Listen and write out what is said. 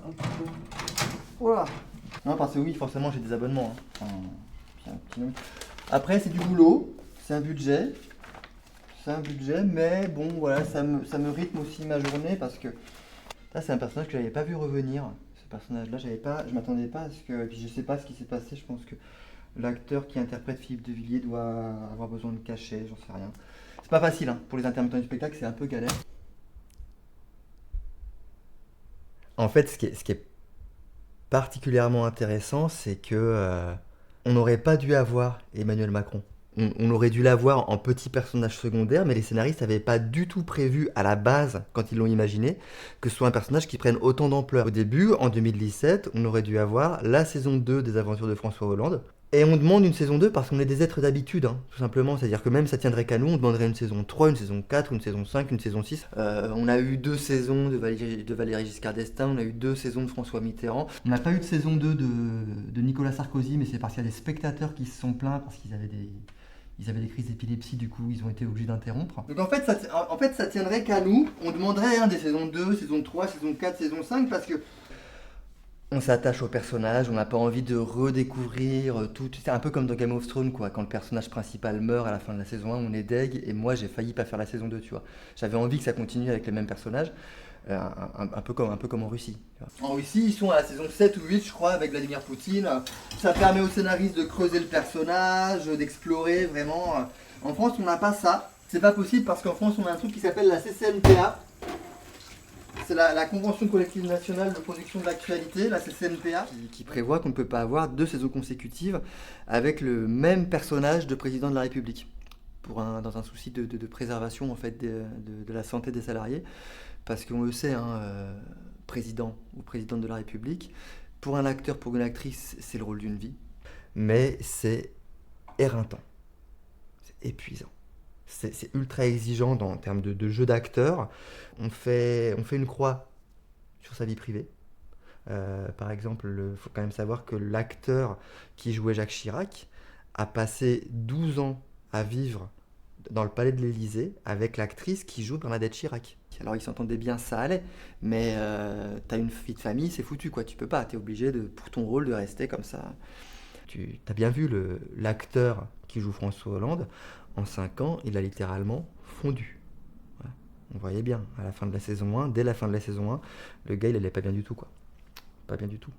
un petit peu. Voilà. Non, parce que oui, forcément, j'ai des abonnements. Hein. Enfin, puis un petit nombre. Après, c'est du boulot, c'est un budget. C'est un budget, mais bon, voilà, ça me rythme aussi ma journée parce que là, c'est un personnage que j'avais pas vu revenir. Ce personnage-là, je m'attendais pas à ce que. Et puis, je sais pas ce qui s'est passé. Je pense que l'acteur qui interprète Philippe de Villiers doit avoir besoin de cachet, j'en sais rien. C'est pas facile, hein. Pour les intermittents du spectacle, c'est un peu galère. En fait, ce qui est particulièrement intéressant, c'est que on n'aurait pas dû avoir Emmanuel Macron. On aurait dû l'avoir en petit personnage secondaire, mais les scénaristes n'avaient pas du tout prévu à la base, quand ils l'ont imaginé, que ce soit un personnage qui prenne autant d'ampleur. Au début, en 2017, on aurait dû avoir la saison 2 des aventures de François Hollande. Et on demande une saison 2 parce qu'on est des êtres d'habitude, hein, tout simplement. C'est-à-dire que même ça tiendrait qu'à nous, on demanderait une saison 3, une saison 4, une saison 5, une saison 6. On a eu 2 saisons de Valéry Giscard d'Estaing, on a eu 2 saisons de François Mitterrand. On n'a pas eu de saison 2 de Nicolas Sarkozy, mais c'est parce qu'il y a des spectateurs qui se sont plaints parce qu'ils avaient des crises d'épilepsie, du coup ils ont été obligés d'interrompre. Donc en fait ça tiendrait qu'à nous, on demanderait des saisons 2, saison 3, saison 4, saison 5, parce que on s'attache au personnage, on n'a pas envie de redécouvrir tout. C'est un peu comme dans Game of Thrones, quoi. Quand le personnage principal meurt à la fin de la saison 1, on est deg, et moi j'ai failli pas faire la saison 2, tu vois. J'avais envie que ça continue avec les mêmes personnages, un peu comme en Russie. Tu vois. En Russie, ils sont à la saison 7 ou 8, je crois, avec Vladimir Poutine. Ça permet aux scénaristes de creuser le personnage, d'explorer vraiment. En France, on n'a pas ça. C'est pas possible parce qu'en France, on a un truc qui s'appelle la CCNPA. C'est la Convention collective nationale de production de l'actualité, la CCNPA, qui prévoit qu'on ne peut pas avoir 2 saisons consécutives avec le même personnage de président de la République, dans un souci de préservation en fait de la santé des salariés, parce qu'on le sait, hein, président ou présidente de la République, pour un acteur, pour une actrice, c'est le rôle d'une vie, mais c'est éreintant, c'est épuisant. C'est ultra exigeant en termes de jeu d'acteur. On fait une croix sur sa vie privée. Par exemple, il faut quand même savoir que l'acteur qui jouait Jacques Chirac a passé 12 ans à vivre dans le palais de l'Élysée avec l'actrice qui joue Bernadette Chirac. Alors ils s'entendaient bien, ça allait, mais t'as une vie de famille, c'est foutu, quoi. Tu peux pas, t'es obligé pour ton rôle de rester comme ça. Tu as bien vu l'acteur qui joue François Hollande, en 5 ans, il a littéralement fondu. Voilà. On voyait bien, à la fin de la saison 1, dès la fin de la saison 1, le gars, il allait pas bien du tout, quoi. Pas bien du tout.